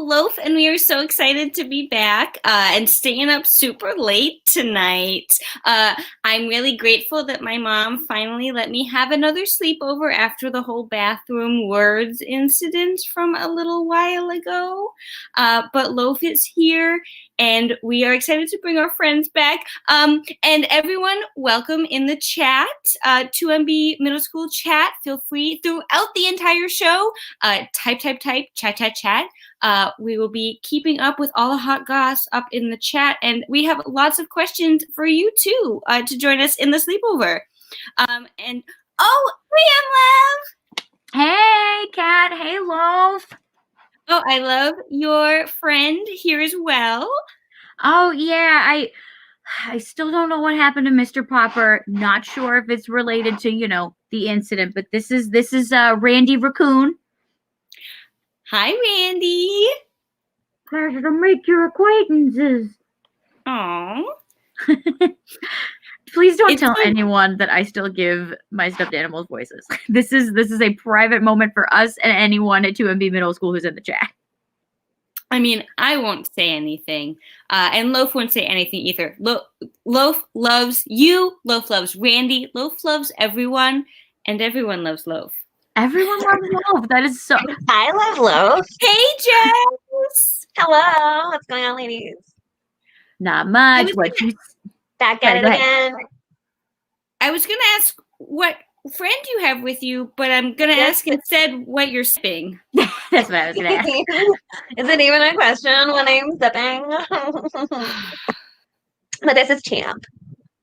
Loaf, and we are so excited to be back and staying up super late tonight. I'm really grateful that my mom finally let me have another sleepover after the whole bathroom words incident from a little while ago. But Loaf is here, and we are excited to bring our friends back. And everyone, welcome in the chat, 2MB Middle School chat. Feel free throughout the entire show. Type, chat. We will be keeping up with all the hot goss up in the chat, and we have lots of questions for you too to join us in the sleepover. And Hey, Kat. Hey, Loaf. Oh, I love your friend here as well. Oh, yeah. I still don't know what happened to Mr. Popper. Not sure if it's related to, the incident, but this is Randy Raccoon. Hi, Randy. Pleasure to make your acquaintances. Aww. Please don't tell anyone that I still give my stuffed animals voices. This is a private moment for us and anyone at 2MB Middle School who's in the chat. I mean, I won't say anything, and Loaf won't say anything either. Loaf loves you. Loaf loves Randy. Loaf loves everyone, and everyone loves Loaf. Everyone loves Loaf. That is so. I love Loaf. Hey, Jess. Hello. What's going on, ladies? Not much. Back at it again. I was going to ask what friend you have with you, but I'm going to ask instead what you're sipping. That's what I was going to ask. Is it even a question when I'm sipping? But this is Champ.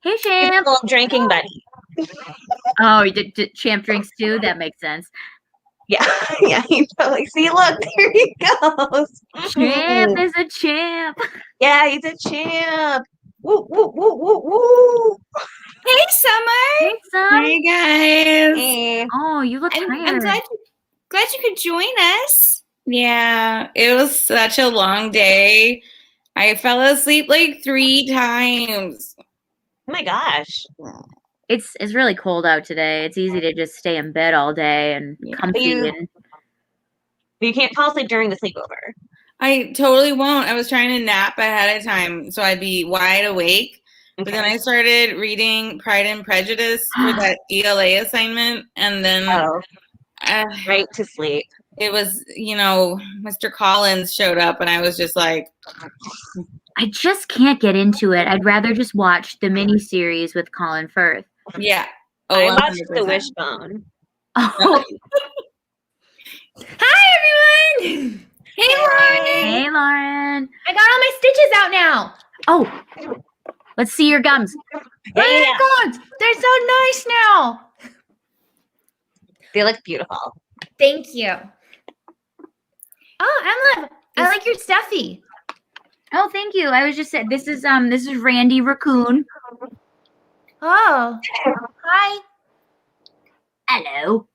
Hey, Champ. Little drinking buddy. Oh, you did Champ drinks too? That makes sense. Yeah, you totally see. Look, there he goes. Champ is a champ. Yeah, he's a champ. Woo, woo, woo, woo, woo. Hey, Summar. Hey, Sum. Hey, guys. Hey. Oh, you look tired. I'm glad you could join us. Yeah, it was such a long day. I fell asleep like 3 times. Oh my gosh. It's really cold out today. It's easy to just stay in bed all day and comfy. You can't fall asleep during the sleepover. I totally won't. I was trying to nap ahead of time so I'd be wide awake. Okay. But then I started reading Pride and Prejudice for that ELA assignment, and then right to sleep. It was, Mr. Collins showed up, and I was just like, I just can't get into it. I'd rather just watch the miniseries with Colin Firth. Yeah. I watched The Wishbone. Oh. Hi, everyone. Hey, Lauren. Hey, Lauren. I got all my stitches out now. Oh, let's see your gums. Oh my God, they're so nice now. They look beautiful. Thank you. Oh, Emma, I like your stuffy. Oh, thank you. I was just saying, this is Randy Raccoon. Oh, hi. Hello.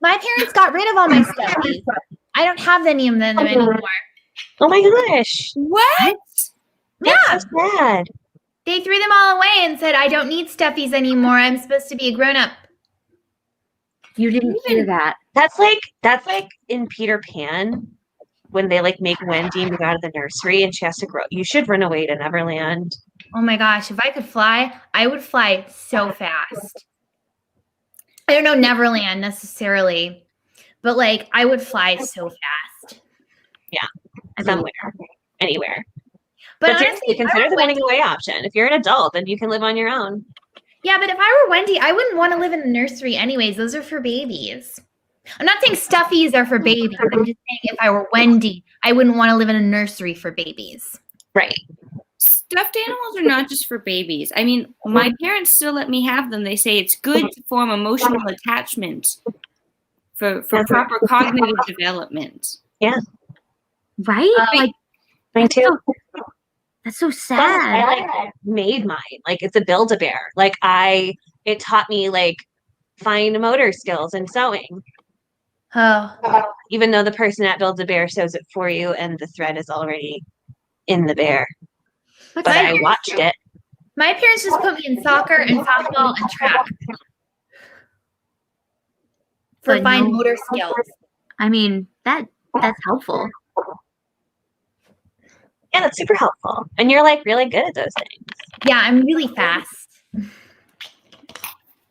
My parents got rid of all my stuffies. I don't have any of them anymore. Oh my gosh. What? Yeah. That's so sad. They threw them all away and said, I don't need stuffies anymore. I'm supposed to be a grown-up. You didn't hear that. That's like in Peter Pan when they make Wendy move out of the nursery and she has to grow. You should run away to Neverland. Oh my gosh, if I could fly, I would fly so fast. I don't know Neverland necessarily, but I would fly so fast. Yeah, somewhere, anywhere. But honestly, consider the running away option. If you're an adult, then you can live on your own. Yeah, but if I were Wendy, I wouldn't want to live in the nursery anyways. Those are for babies. I'm not saying stuffies are for babies. I'm just saying if I were Wendy, I wouldn't want to live in a nursery for babies. Right. Stuffed animals are not just for babies. I mean, my parents still let me have them. They say it's good to form emotional attachment for proper cognitive development. Yeah. Right? Mine too. That's so sad. I made mine. It's a Build-A-Bear. It taught me fine motor skills and sewing. Oh. Even though the person at Build-A-Bear sews it for you and the thread is already in the bear. But I watched it. My parents just put me in soccer and softball and track. For fine motor skills. I mean, that's helpful. Yeah, that's super helpful. And you're like really good at those things. Yeah, I'm really fast.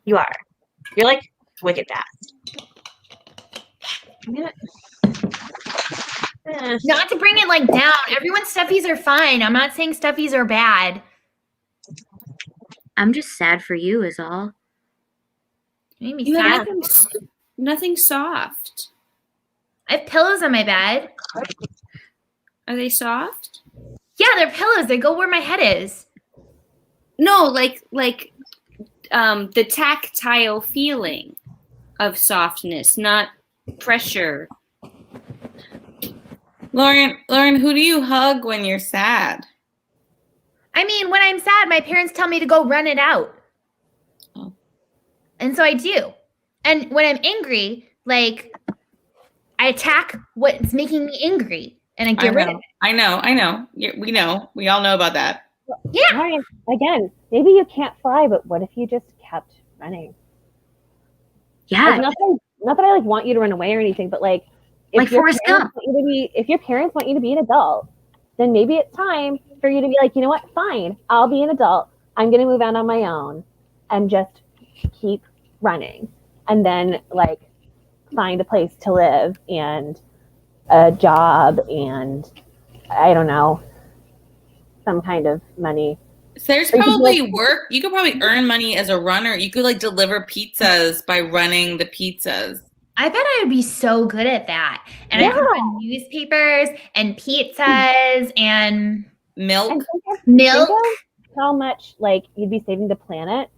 You are. You're like wicked fast. Not to bring it like down. Everyone's stuffies are fine. I'm not saying stuffies are bad. I'm just sad for you, is all. You made me You sad. have nothing soft. I have pillows on my bed. Are they soft? Yeah, they're pillows. They go where my head is. No, like the tactile feeling of softness, not pressure. Lauren, who do you hug when you're sad? I mean, when I'm sad, my parents tell me to go run it out. Oh. And so I do. And when I'm angry, like, I attack what's making me angry and I get rid of it. I know. We know. We all know about that. Yeah. Ryan, again, maybe you can't fly, but what if you just kept running? Yeah. Like, not that I like want you to run away or anything, but like Like Forrest Gump. if your parents want you to be an adult, then maybe it's time for you to be like, you know what, fine, I'll be an adult. I'm gonna move out on my own and just keep running. And then like find a place to live and a job and I don't know, some kind of money. So there's probably work. You could probably earn money as a runner. You could like deliver pizzas by running the pizzas. I bet I would be so good at that. And I could run newspapers and pizzas and Milk. And milk. think of how much like you'd be saving the planet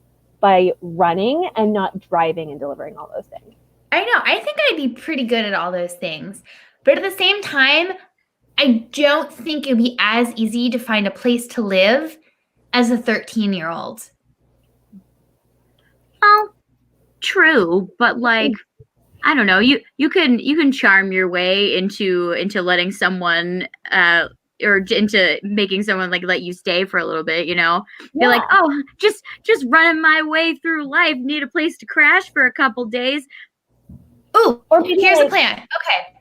by running and not driving and delivering all those things. I know. I think I'd be pretty good at all those things. But at the same time, I don't think it'd be as easy to find a place to live as a 13-year-old. Oh, true, but like I don't know, you can charm your way into letting someone or into making someone like let you stay for a little bit, you know. Be like, oh, just running my way through life, need a place to crash for a couple days. Ooh, Or here's a plan. Okay.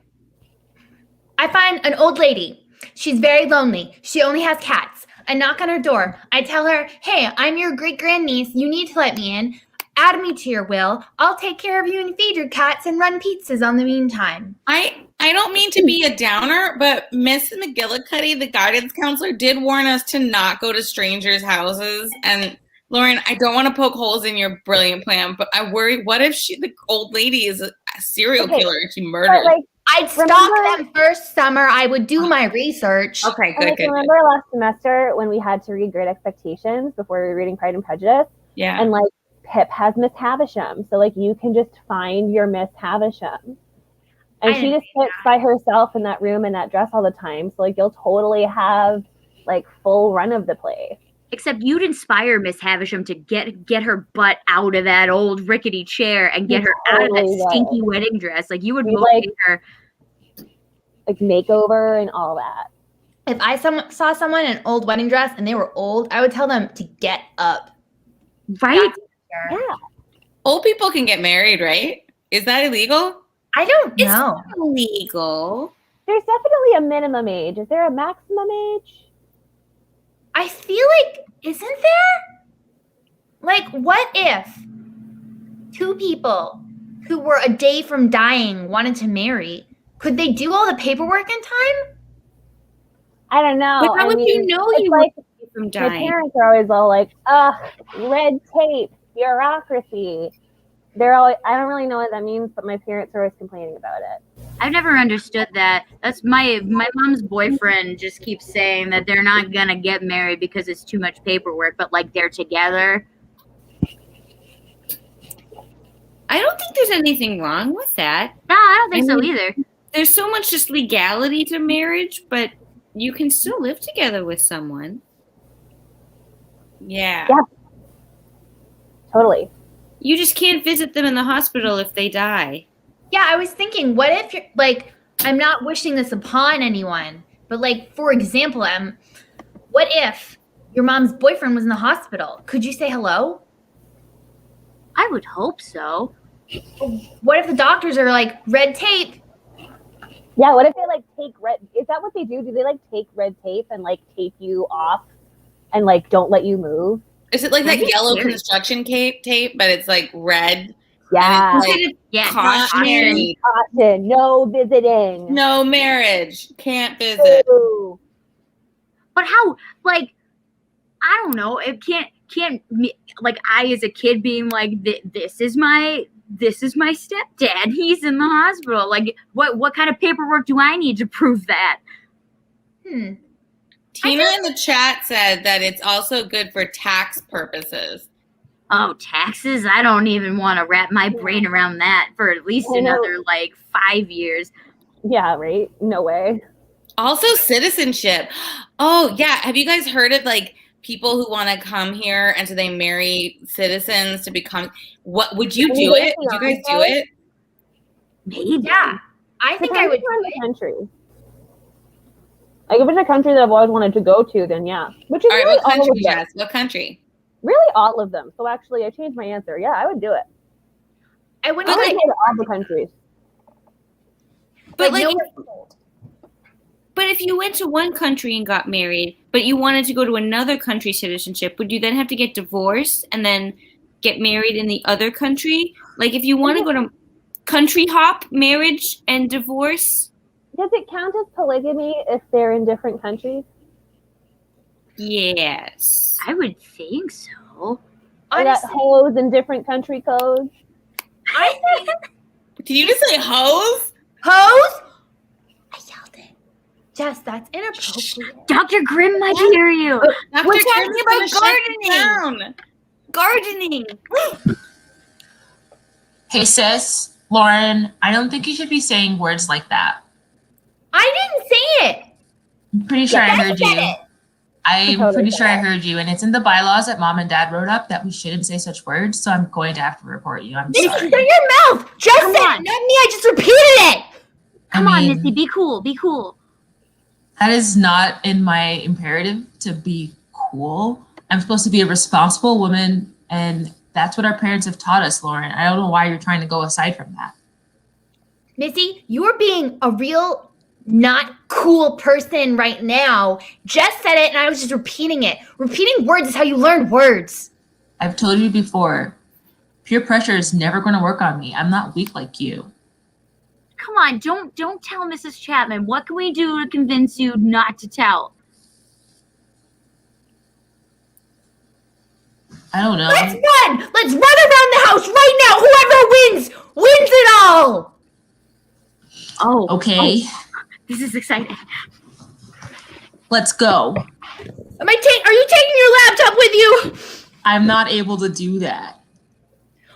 I find an old lady. She's very lonely. She only has cats. I knock on her door. I tell her, hey, I'm your great-grandniece. You need to let me in. Add me to your will. I'll take care of you and feed your cats and run pizzas on the meantime. I don't mean to be a downer, but Miss McGillicuddy, the guidance counselor, did warn us to not go to strangers' houses. And Lauren, I don't want to poke holes in your brilliant plan, but I worry, what if the old lady is a serial killer and she murdered? Like, I'd stalk them first, Summar. I would do my research. Okay, good. good. Remember last semester when we had to read Great Expectations before we were reading Pride and Prejudice? Yeah. And like Pip has Miss Havisham, so like you can just find your Miss Havisham. And she just sits by herself in that room in that dress all the time. So like you'll totally have like full run of the place. Except you'd inspire Miss Havisham to get her butt out of that old rickety chair and get her out of that stinky wedding dress. Like you would motivate her. Like makeover and all that. If I saw someone in an old wedding dress and they were old, I would tell them to get up. Right? Yeah. Old people can get married, right? Is that illegal? I don't It's know. not illegal. There's definitely a minimum age. Is there a maximum age? I feel like, isn't there? Like, what if two people who were a day from dying wanted to marry? Could they do all the paperwork in time? I don't know. But how would you know it's you like were from my dying? parents are always all like, red tape, bureaucracy. They're all, I don't really know what that means, but my parents are always complaining about it. I've never understood that. That's my mom's boyfriend just keeps saying that they're not gonna get married because it's too much paperwork, but like they're together. I don't think there's anything wrong with that. No, I don't think so either. There's so much just legality to marriage, but you can still live together with someone. Yeah. Totally. You just can't visit them in the hospital if they die. Yeah, I was thinking, what if you're like, I'm not wishing this upon anyone, but like, for example, what if your mom's boyfriend was in the hospital? Could you say hello? I would hope so. What if the doctors are like, red tape? Yeah, what if they like take red? Is that what they do? Do they like take red tape and like tape you off and like don't let you move? Is it like that That'd be yellow scary. construction tape, but it's like red? Yeah. And it's like, Yeah, not caution. married, Caution, no visiting. no marriage, can't visit. Ooh. But how? Like, I don't know. It can't like I as a kid being like, this is my stepdad. He's in the hospital. Like, what kind of paperwork do I need to prove that? Hmm. Tina in the chat said that it's also good for tax purposes. Oh, taxes? I don't even want to wrap my brain around that for at least I know. another like 5 years. Yeah, right? No way. Also citizenship. Oh yeah, have you guys heard of like people who want to come here and so they marry citizens to become? What would you do it? Would you guys do it? Maybe. Yeah, I think I would do Depends on it. the country. Like if it's a country that I've always wanted to go to, then yeah. Which is All right, really what all country, of them. Jess? What country? Really all of them. So actually I changed my answer. Yeah, I would do it. I wouldn't I would like, go to all the countries. But like like, nowhere cold. But if you went to one country and got married, but you wanted to go to another country's citizenship, would you then have to get divorced and then get married in the other country? Like if you want to go to country hop, marriage and divorce? Does it count as polygamy if they're in different countries? Yes. I would think so. Or that Honestly, hoes in different country codes? I think did you just say hose? hose. I yelled it. Jess, that's inappropriate. Dr. Grimm might hear you. Dr. We're Grimm's talking gonna about shut you down. Gardening. Hey sis, Lauren, I don't think you should be saying words like that. I didn't say it. I'm pretty sure I heard said you. it. I'm Totally pretty sure I said heard you, and it's in the bylaws that mom and dad wrote up that we shouldn't say such words, so I'm going to have to report you. I'm Missy, sorry. shut your mouth. Jess Come said it, on. not me. I just repeated it. Come I on, mean, Missy, be cool. Be cool. that is not in my imperative to be cool. I'm supposed to be a responsible woman, and that's what our parents have taught us, Lauren. I don't know why you're trying to go aside from that. Missy, you are being a real not cool person right now. Jess said it and I was just repeating it. Repeating words is how you learn words. I've told you before, peer pressure is never going to work on me. I'm not weak like you. Come on, don't tell Mrs. Chapman. What can we do to convince you not to tell? I don't know. Let's run! Let's run around the house right now! Whoever wins, wins it all! Oh, Okay, this is exciting. let's go. Are you taking your laptop with you? I'm not able to do that.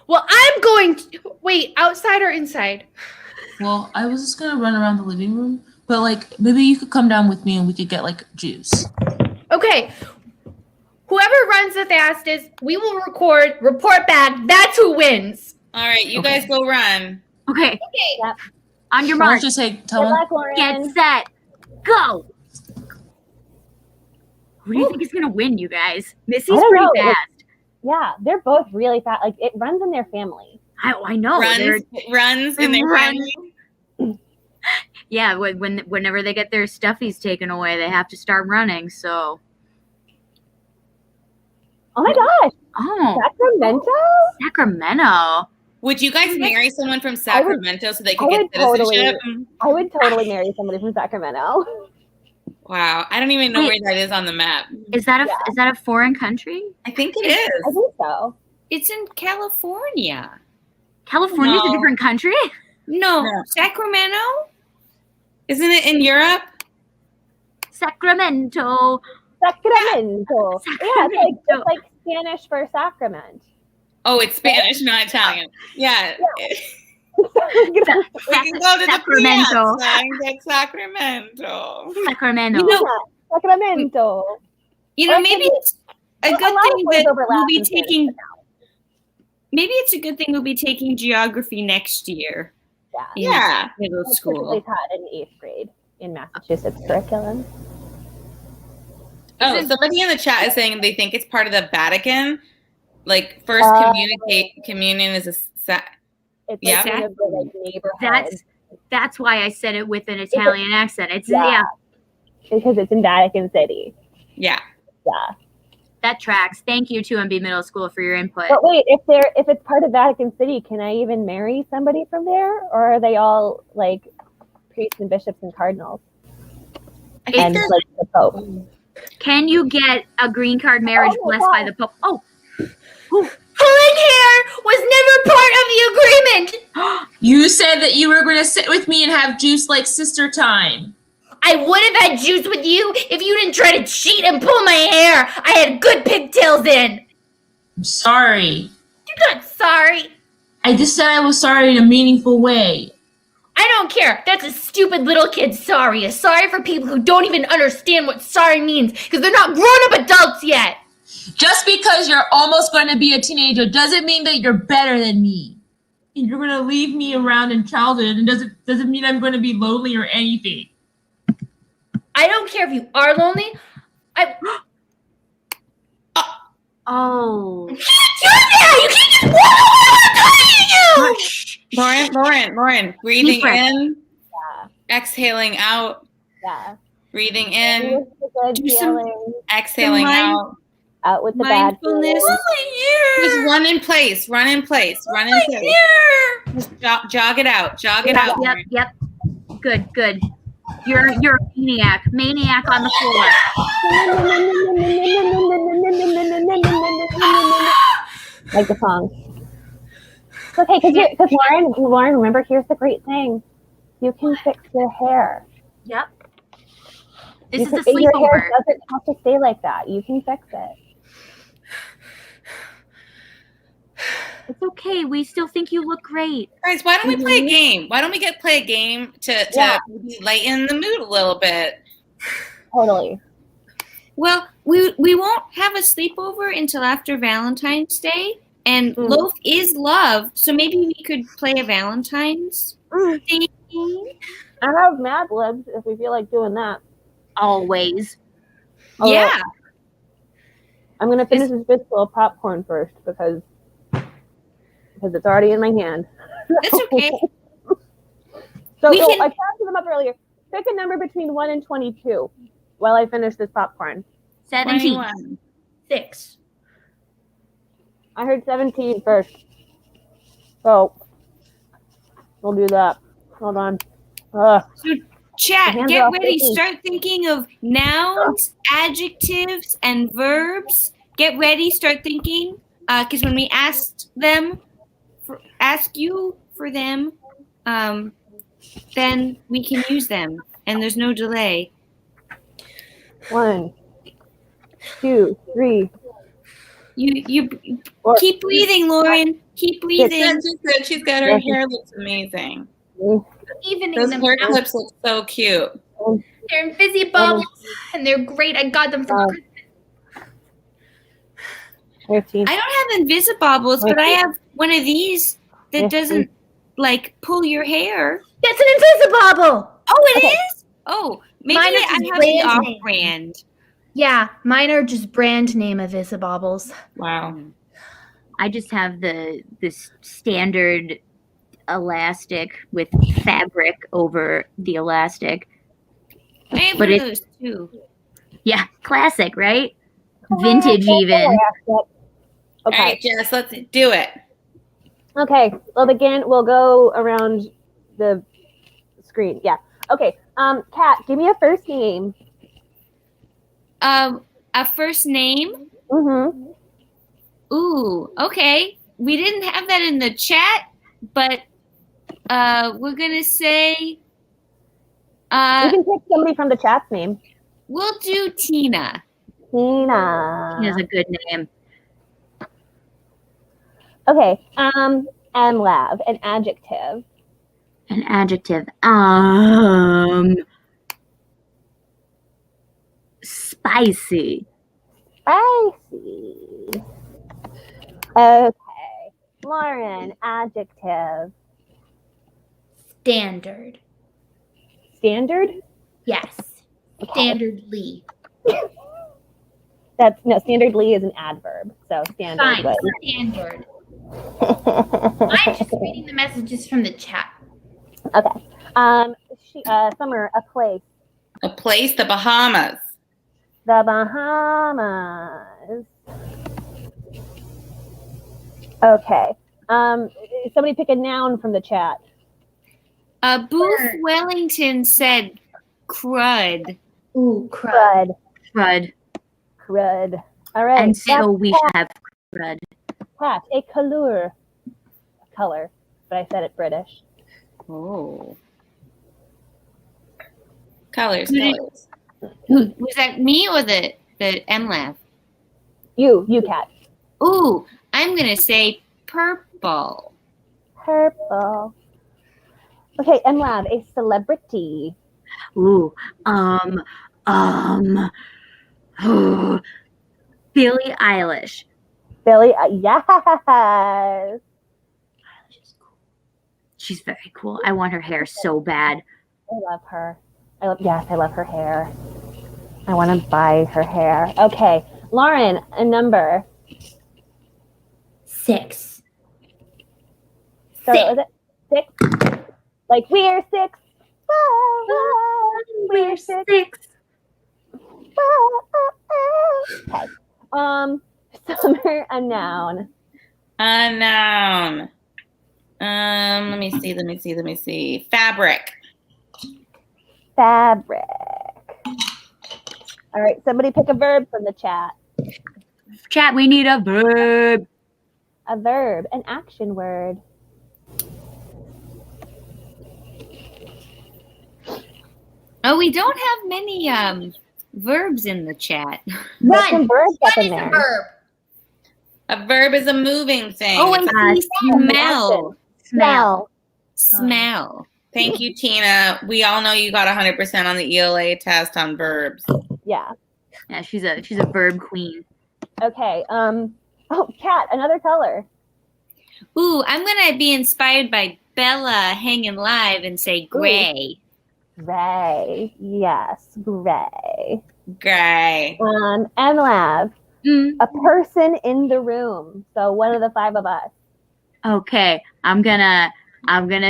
Well, I'm going to wait, outside or inside? Well, I was just gonna run around the living room, but like maybe you could come down with me and we could get like juice. Okay. Whoever runs the fastest, we will report back. That's who wins. All right, you Okay. guys go run. Okay. Okay. Yep. On your I'll mark. just say, Good tell them. luck, Lauren. Get set. Go. Who do you think is gonna win, you guys? Missy's I don't pretty know. fast. Yeah, they're both really fast. Like it runs in their family. I know. Runs in their Runs. family. Yeah, whenever they get their stuffies taken away, they have to start running. So, Oh my gosh, oh, Sacramento? Sacramento. Would you guys marry someone from Sacramento so they could I get would totally. citizenship? I would totally marry somebody from Sacramento. Wow, I don't even know Wait. where that is on the map. Is that a foreign country? I think it I is. think so. It's in California. California's No. a different country? No, No. Sacramento? Isn't it in Europe? Sacramento. Sacramento. Yeah, Sacramento. it's like Spanish for sacrament. Oh, it's Spanish, not Italian. Yeah. We can go to the Sacramento. piazza and get Sacramento. Sacramento. You know, Sacramento. You know, Or maybe maybe- it's a Well, good a lot of thing words that overlap we'll be in Spanish taking. now. Maybe it's a good thing we'll be taking geography next year Yeah. in Yeah. middle It's school. typically taught in 8th grade in Massachusetts curriculum. Oh, somebody in the chat is saying they think it's part of the Vatican. Like first communion is a It's Yeah. like one of the like neighborhoods. That's why I said it with an Italian accent. It's because it's in Vatican City. Yeah. Yeah. That tracks. Thank you, 2MB Middle School, for your input. But wait, if it's part of Vatican City, can I even marry somebody from there, or are they all like priests and bishops and cardinals and like the Pope? Can you get a green card marriage blessed by the Pope? Oh, Pulling hair was never part of the agreement. You said that you were going to sit with me and have juice like sister time. I would have had juice with you if you didn't try to cheat and pull my hair. I had good pigtails in. I'm sorry. You're not sorry. I just said I was sorry in a meaningful way. I don't care. That's a stupid little kid sorry. A sorry for people who don't even understand what sorry means because they're not grown-up adults yet. Just because you're almost going to be a teenager doesn't mean that you're better than me. And you're going to leave me around in childhood and doesn't mean I'm going to be lonely or anything. I don't care if you are lonely. Oh. You can't just walk away without talking to you. Lauren, breathing in, Yeah. exhaling out, Yeah. breathing in, Do some exhaling out. Out with the bad mindfulness. feelings. Just run in place. Just jog it out. Yep. Good. You're a maniac on the floor. Like the song. It's okay, because Lauren, remember, here's the great thing. You can fix your hair. Yep. This is a Your sleepover. hair doesn't have to stay like that. You can fix it. It's okay. We still think you look great. Guys, why don't we play a game? Why don't we play a game to maybe lighten the mood a little bit? Totally. Well, we won't have a sleepover until after Valentine's Day, and loaf is love, so maybe we could play a Valentine's thing. I have Mad Libs if we feel like doing that. Always. Yeah. I'm gonna finish this fistful of popcorn first because it's already in my hand. That's okay. So We can- I passed them up earlier. Pick a number between 1 and 22 while I finish this popcorn. 17. 21. 6. I heard 17 first. So we'll do that. Hold on. Chat, Hands get off ready. me. Start thinking of nouns, adjectives, and verbs. Get ready. Start thinking. Because when we ask you for them, then we can use them, and there's no delay. 1, 2, 3. You 4. keep breathing, Lauren. Keep breathing. She's good. Her hair looks amazing. Evening Those them hair out. clips look so cute. They're in fizzy bubbles, and they're great. I got them from Christmas. 13. I don't have Invisibobbles, but I have one of these that doesn't pull your hair. That's an Invisibobble. Oh, it is? Oh, maybe Mine are I just have the brand name. off-brand. Yeah, mine are just brand name Invisibobbles. Wow. I just have this standard elastic with fabric over the elastic. I have But one of it- those too. Yeah, classic, right? Vintage even. All Okay. right, Jess, let's do it. Okay. Well, again, we'll go around the screen. Yeah. Okay. Kat, give me a first name. A first name? Mm-hmm. Ooh, okay. We didn't have that in the chat, but we're gonna say You can pick somebody from the chat's name. we'll do Tina. Tina. He has a good name. Okay. And Lav, an adjective. An adjective. Spicy. Spicy. Okay. Lauren, adjective. Standard. Standard? Yes. Okay. Standardly. Standardly is an adverb. So standard. Fine. But Standard. I'm just reading the messages from the chat. okay. Summar, a place. A place, the Bahamas. The Bahamas. Okay. Somebody pick a noun from the chat. Booth Wellington said crud. Ooh, crud. Crud. Crud. All right. And so we should have crud. Pat, a couleur. A color. But I said it British. Oh. Colors. Was that me or the MLAV? You, Kat. Ooh, I'm gonna say purple. Purple. Okay, MLAV, a celebrity. Ooh. Billie Eilish. Billie, yes. She's very cool. I want her hair so bad. I love her. I love her hair. I want to buy her hair. Okay, Lauren, a number. 6. Start with it. 6. Like we're 6. Whoa, whoa, we're 6. Whoa, okay. Summar, a noun. A noun. Let me see. Fabric. Fabric. All right, somebody pick a verb from the chat. Chat, we need a verb. A verb, an action word. Oh, we don't have many verbs in the chat. Put some verbs up What in is a there. verb? A verb is a moving thing. Oh, It's and a- smell. Smell. Smell. Thank you, Tina. We all know you got 100% on the ELA test on verbs. Yeah. Yeah, she's a verb queen. Okay. Kat, another color. Ooh, I'm gonna be inspired by Bella hanging live and say gray. Gray. Yes, gray. Gray. MLAV, a person in the room. So one of the 5 of us. Okay, I'm gonna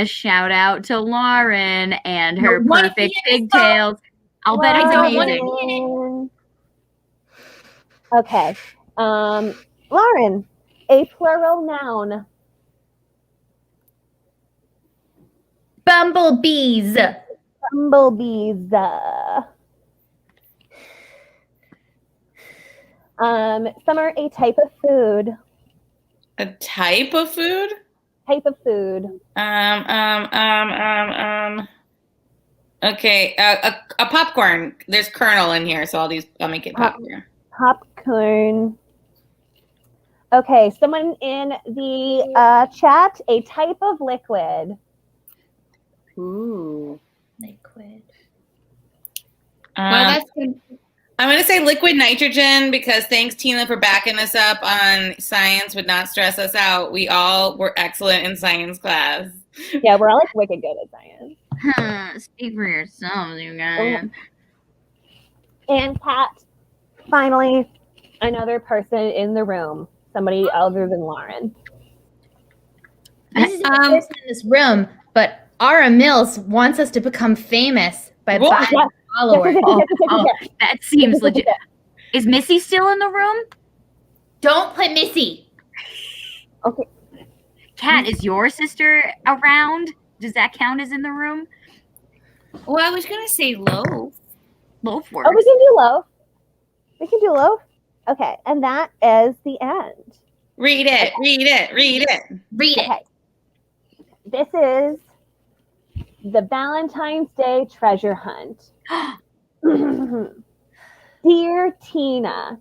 shout out to Lauren and her perfect pigtails. I'll bet it's amazing. Okay. Lauren, a plural noun. Bumblebees. Bumblebees. Summar, a type of food. A type of food? Type of food. Okay, a popcorn. There's kernel in here, so I'll make it popcorn. Popcorn. Okay, someone in the chat, a type of liquid. Ooh. Liquid. Well, that's good. I'm going to say liquid nitrogen because thanks, Tina, for backing us up on science would not stress us out. We all were excellent in science class. Yeah, we're all like wicked good at science. Speak for yourselves, you guys. And Pat, finally, another person in the room. Somebody other than Lauren. This is a person in this room, but Ara Mills wants us to become famous by What? buying followers. That seems legit. Is Missy still in the room? Don't put Missy. Okay. Kat, is your sister around? Does that count as in the room? Well, I was gonna say loaf. Loaf works. Oh, we can do loaf. We can do loaf. Okay, and that is the end. Read it. Read it. Read it. Read it. Okay. This is the Valentine's Day treasure hunt. Dear Tina,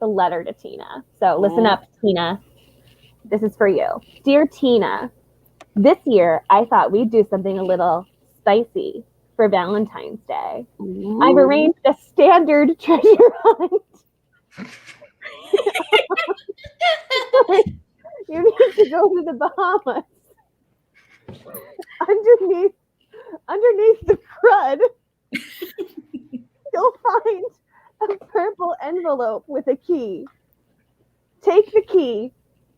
the letter to Tina. So listen up, Tina. This is for you. Dear Tina, this year I thought we'd do something a little spicy for Valentine's Day. Ooh. I've arranged a standard treasure hunt. You need to go to the Bahamas. Underneath the crud, you'll find a purple envelope with a key. Take the key,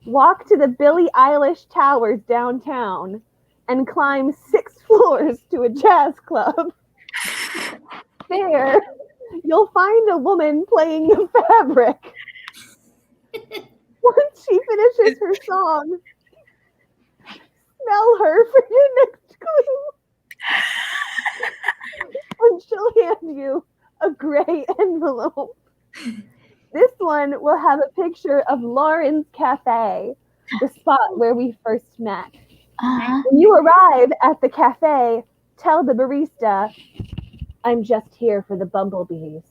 walk to the Billie Eilish Towers downtown, and climb 6 floors to a jazz club. There, you'll find a woman playing the fabric. Once she finishes her song, smell her for your next clue. And she'll hand you a gray envelope. This one will have a picture of Lauren's Cafe, the spot where we first met. When you arrive at the cafe, tell the barista, I'm just here for the bumblebees.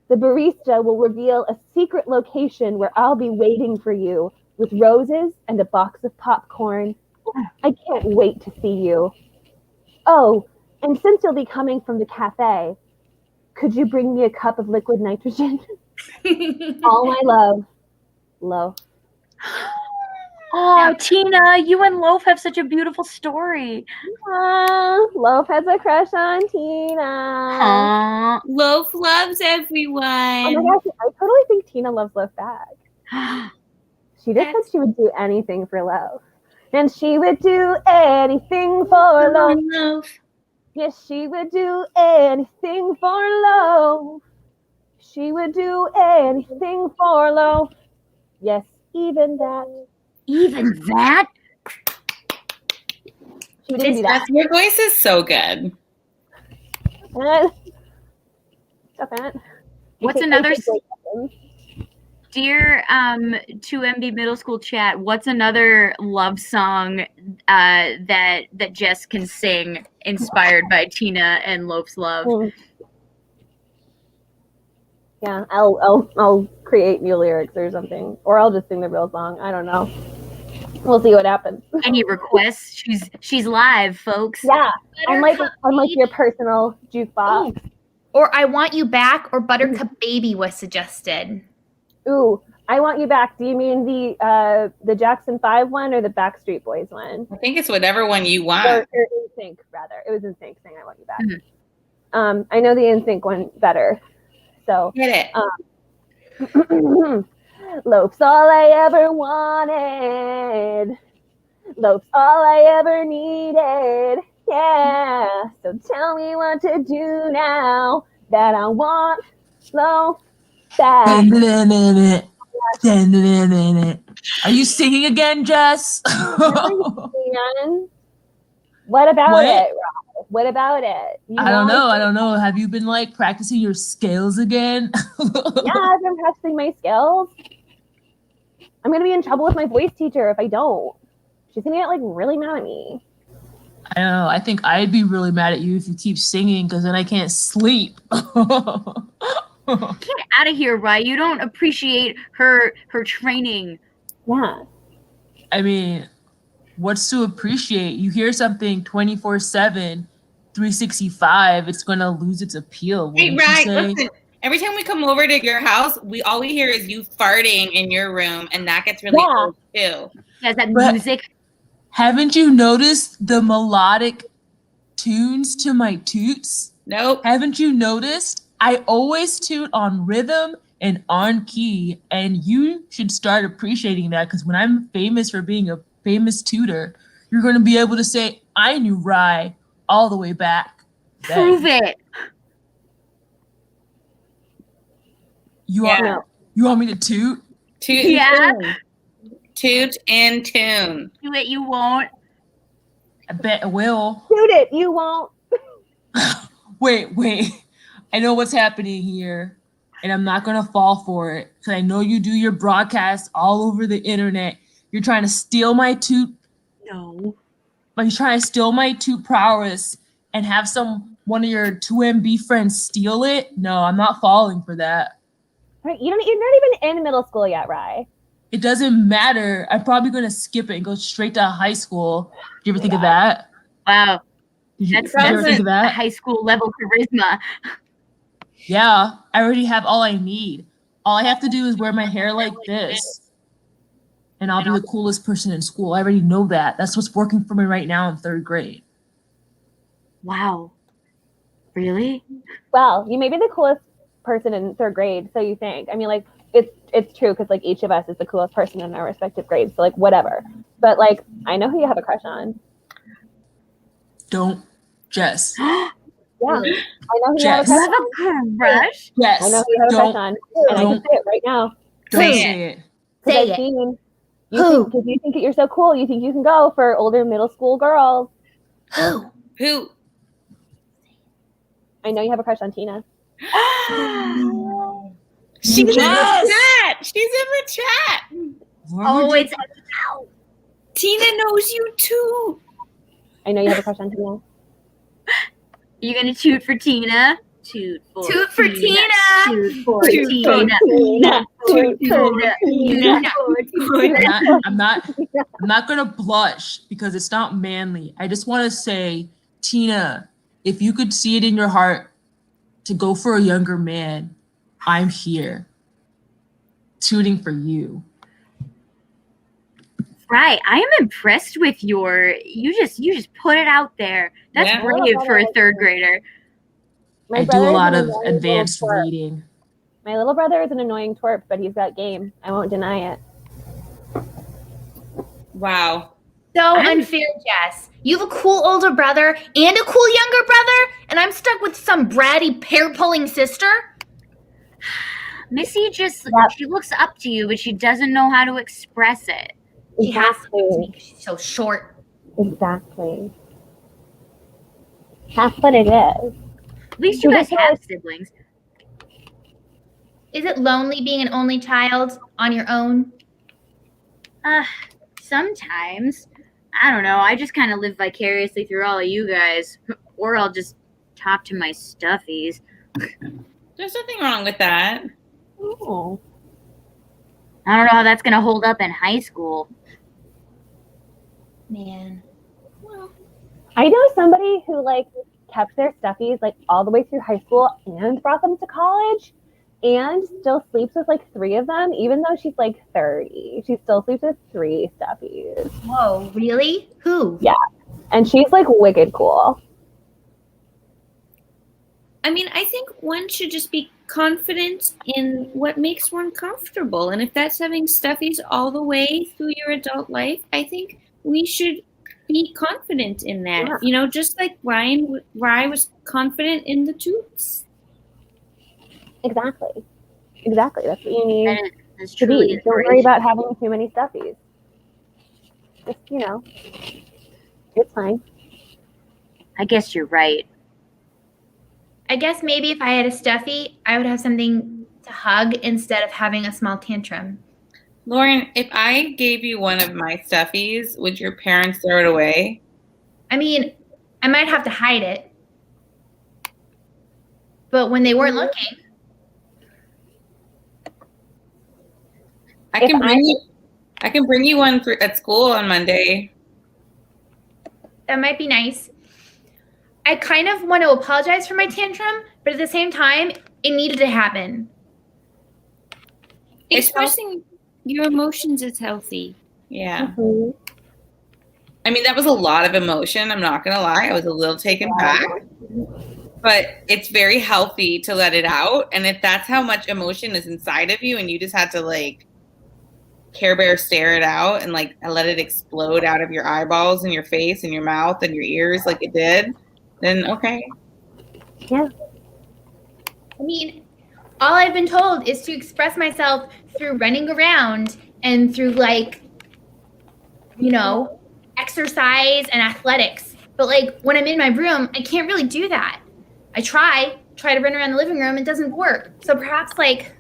The barista will reveal a secret location where I'll be waiting for you with roses and a box of popcorn. I can't wait to see you. Oh, and since you'll be coming from the cafe, could you bring me a cup of liquid nitrogen? All my love, Loaf. Oh, Tina, you and Loaf have such a beautiful story. Loaf has a crush on Tina. Loaf loves everyone. Oh my gosh, I totally think Tina loves Loaf back. She just said she would do anything for Loaf. And she would do anything for Loaf. Yes, she would do anything for Loaf. She would do anything for Loaf. Yes, even that. Even that? She didn't do that. Your voice is so good. Stop it. What's another... Dear 2MB middle school chat, what's another love song that Jess can sing inspired by Tina and Loaf's love? Yeah, I'll create new lyrics or something, or I'll just sing the real song. I don't know. We'll see what happens. Any requests? She's live, folks. Yeah, I'm like your personal jukebox. Or I Want You Back or Buttercup Baby was suggested. Ooh, I Want You Back. Do you mean the Jackson 5 one or the Backstreet Boys one? I think it's whatever one you want. Or NSYNC, rather. It was NSYNC saying I Want You Back. Mm-hmm. I know the NSYNC one better. So Get it. Loaf's all I ever wanted. Loaf's all I ever needed. Yeah. So tell me what to do now that I want Loaf back. Are you singing again, Jess? What about it, Rob? What about it? I don't know. Have you been like practicing your scales again? Yeah, I've been practicing my skills. I'm gonna be in trouble with my voice teacher if I don't. She's gonna get like really mad at me. I don't know. I think I'd be really mad at you if you keep singing because then I can't sleep. Get out of here, Rye. You don't appreciate her training. Yeah. I mean, what's to appreciate? You hear something 24/7, 365, it's gonna lose its appeal. Hey, right. Listen, every time we come over to your house, all we hear is you farting in your room, and that gets really old too. Has that music? Haven't you noticed the melodic tunes to my toots? Nope. Haven't you noticed? I always toot on rhythm and on key, and you should start appreciating that because when I'm famous for being a famous tutor, you're going to be able to say, I knew Rye all the way back then. Prove it. You want me to toot? Toot. Yeah. Toot and tune. Do it, you won't. I bet I will. Toot it, you won't. Wait. I know what's happening here, and I'm not going to fall for it because I know you do your broadcasts all over the internet. You're trying to steal my toot. No. But you're trying to steal my toot prowess and have one of your 2MB friends steal it? No, I'm not falling for that. Right, you're not even in middle school yet, Rye. It doesn't matter. I'm probably going to skip it and go straight to high school. Did you ever think of that? Wow. Did you ever think of that? High school level charisma. Yeah, I already have all I need. All I have to do is wear my hair like this, and I'll be the coolest person in school. I already know that. That's what's working for me right now in 3rd grade. Wow. Really? Well, you may be the coolest person in 3rd grade, so you think. I mean, like, it's true because, like, each of us is the coolest person in our respective grades, so, like, whatever. But, like, I know who you have a crush on. Don't, Jess. Yeah, I know who you Jess. have a You crush have on. a crush? Yes. I know who you have a crush Don't, on, and I can don't, say it right now. don't Say say it. Because Say I've it. seen Who? because you think that you're so cool, you think you can go for older middle school girls. Who? Who? I know you have a crush on Tina. She's in the Yes! chat. She's in the chat. Oh, it's Tina knows you too. I know you have a crush on Tina. you gonna toot for Tina? Toot for Toot for Tina. Toot for Toot for Tina. Tina. Toot for Tina. Tina. I'm not gonna blush because it's not manly. I just want to say, Tina, if you could see it in your heart to go for a younger man, I'm here, tooting for you. Right. I am impressed with you just put it out there. That's Yeah. brave for a third grader. My I do brother a is lot an of annoying advanced little twerp. reading. My little brother is an annoying twerp, but he's got game. I won't deny it. Wow. So unfair, Jess. You have a cool older brother and a cool younger brother, and I'm stuck with some bratty hair-pulling sister? Missy just Yep. she looks up to you, but she doesn't know how to express it. She has to Exactly. because she's so short. Exactly. That's what it is. At least you She guys just have siblings. Is it lonely being an only child on your own? Sometimes. I don't know. I just kind of live vicariously through all of you guys. Or I'll just talk to my stuffies. There's nothing wrong with that. Oh. I don't know how that's going to hold up in high school. Man. I know somebody who like kept their stuffies like all the way through high school and brought them to college and still sleeps with like 3 of them, even though she's like 30. She still sleeps with 3 stuffies. Whoa, really? Who? Yeah. And she's like wicked cool. I mean, I think one should just be confident in what makes one comfortable. And if that's having stuffies all the way through your adult life, I think we should be confident in that. Yeah. You know, just like Rye was confident in the toots. Exactly. Exactly. That's what you need That's to truly be. Don't worry about having too many stuffies. Just, you know, it's fine. I guess you're right. I guess maybe if I had a stuffy, I would have something to hug instead of having a small tantrum. Lauren, if I gave you one of my stuffies, would your parents throw it away? I mean, I might have to hide it. But when they weren't looking, I can bring you one at school on Monday. that might be nice. I kind of want to apologize for my tantrum, but at the same time, it needed to happen. Expressing your emotions is healthy. Yeah. Mm-hmm. I mean, that was a lot of emotion. I'm not going to lie. I was a little taken back. But it's very healthy to let it out. And if that's how much emotion is inside of you and you just had to like Care Bear stare it out and like let it explode out of your eyeballs and your face and your mouth and your ears like it did, then okay. Yeah. I mean, all I've been told is to express myself through running around and through like, you know, exercise and athletics. But like when I'm in my room, I can't really do that. I try to run around the living room, it doesn't work. So perhaps like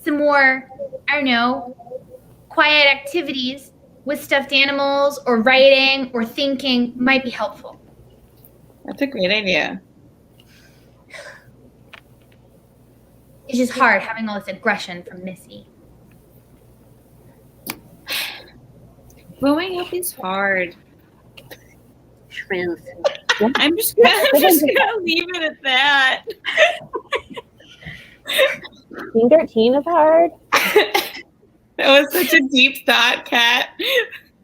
some more, I don't know, quiet activities with stuffed animals or writing or thinking might be helpful. That's a great idea. It's just hard having all this aggression from Missy. Growing up is hard. Truth. I'm just gonna leave it at that. Being 13 is hard. That was such a deep thought, Kat.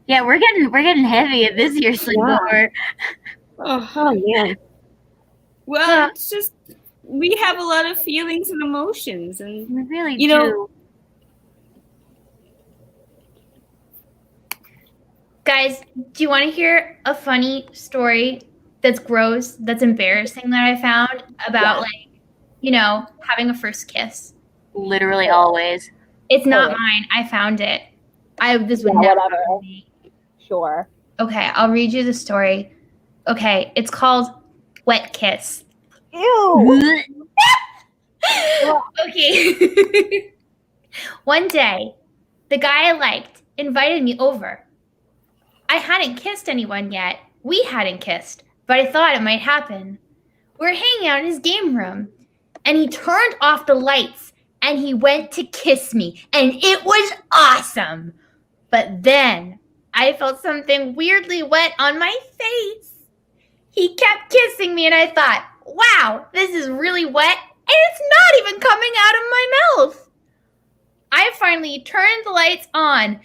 Yeah, we're getting heavy at this year's sleepover. Oh, Oh man. Well, it's just we have a lot of feelings and emotions, and We really You do. know- Guys, do you want to hear a funny story that's gross, that's embarrassing that I found about having a first kiss? Literally always. It's not Totally. mine. I found it. This would Yeah, never whatever. happen to me. Sure. Okay, I'll read you the story. Okay, it's called Wet Kiss. Ew. Okay. One day, the guy I liked invited me over. I hadn't kissed anyone yet. We hadn't kissed, but I thought it might happen. We were hanging out in his game room, and he turned off the lights, and he went to kiss me, and it was awesome. But then I felt something weirdly wet on my face. He kept kissing me, and I thought, wow, this is really wet, and it's not even coming out of my mouth. I finally turned the lights on, and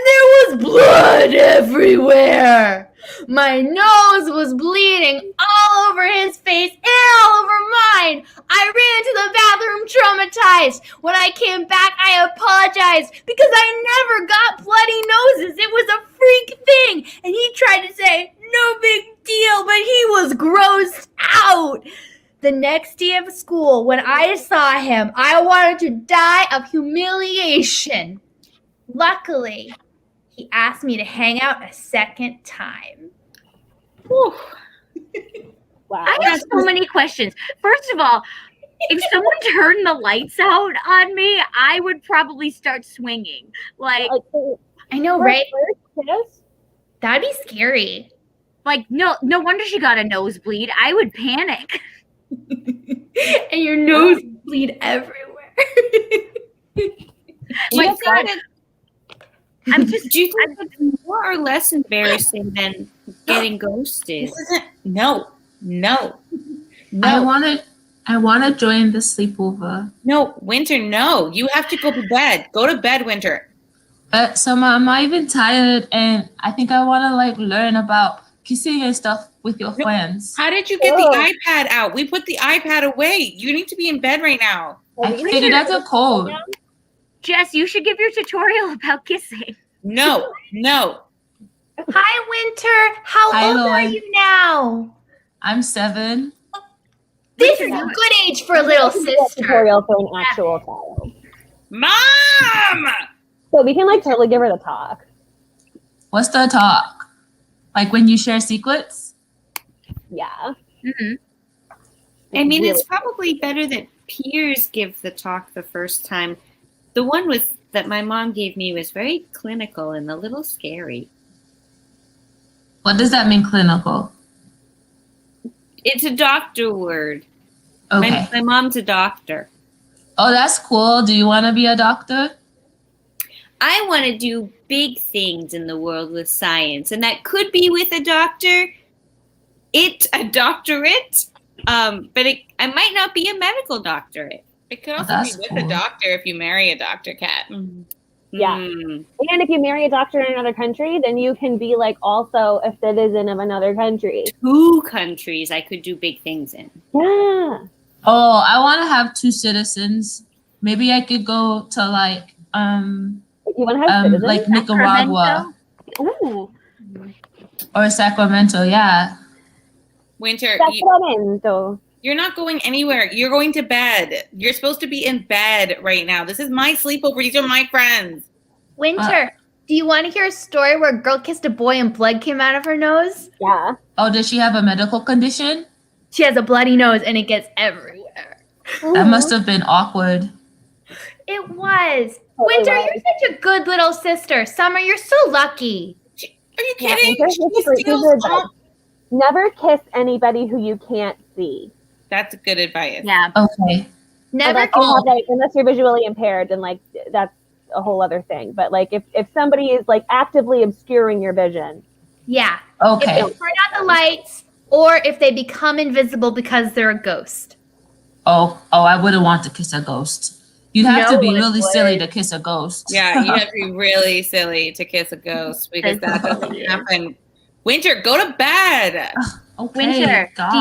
there was blood everywhere. My nose was bleeding all over his face and all over mine. I ran to the bathroom traumatized. When I came back, I apologized because I never got bloody noses. It was a freak thing. And he tried to say, no big deal, but he was grossed out. The next day of school, when I saw him, I wanted to die of humiliation. Luckily, he asked me to hang out a second time. Whew. Wow. I have so many questions. First of all, if someone turned the lights out on me, I would probably start swinging. Like I know, for a right? first kiss? That'd be scary. no wonder she got a nosebleed. I would panic. And your nose bleed everywhere. My God. I'm just. Do you think it's more or less embarrassing than getting ghosted? This isn't. No. I want to join the sleepover. No, Winter, no. You have to go to bed. Go to bed, Winter. But I'm not even tired, and I think I want to learn about kissing and stuff with your friends. How did you get the iPad out? We put the iPad away. You need to be in bed right now. I figured that's a code. Jess, you should give your tutorial about kissing. No. Hi, Winter. How Hi, old are Lauren. you now? I'm 7. This is a good age for a little sister. Tutorial for an actual child. Mom! So we can totally give her the talk. What's the talk? Like when you share secrets? Yeah. Mm-hmm. I mean, it's Really. probably better that peers give the talk the first time. The one that my mom gave me was very clinical and a little scary. What does that mean, clinical? It's a doctor word. Okay. My mom's a doctor. Oh, that's cool. Do you want to be a doctor? I want to do big things in the world with science, and that could be with a doctor. A doctorate. But I might not be a medical doctorate. It could also That's be with cool. a doctor if you marry a doctor, Cat. Yeah. Mm. And if you marry a doctor in another country, then you can be also a citizen of another country. 2 countries I could do big things in. Yeah. Oh, I want to have 2 citizens. Maybe I could go to You want to have citizens? Nicaragua Ooh. or Sacramento. Yeah. Winter, Sacramento. you're not going anywhere. You're going to bed. You're supposed to be in bed right now. This is my sleepover. These are my friends. Winter, do you want to hear a story where a girl kissed a boy and blood came out of her nose? Yeah. Oh, does she have a medical condition? She has a bloody nose and it gets everywhere. That must have been awkward. It was. Totally Winter, was. you're such a good little sister. Summer, you're so lucky. Are you Yeah, kidding? Winter's She super- steals super all- bad. Never kiss anybody who you can't see. That's good advice. Yeah. Okay. Never Unless, unless you're visually impaired, then that's a whole other thing. But if somebody is actively obscuring your vision, Yeah. Okay. If they turn out the lights or if they become invisible because they're a ghost. Oh, I wouldn't want to kiss a ghost. You'd have No to be one really would. silly to kiss a ghost. Yeah, you have to be really silly to kiss a ghost because that doesn't happen. Winter, go to bed. Okay. Winter, God. do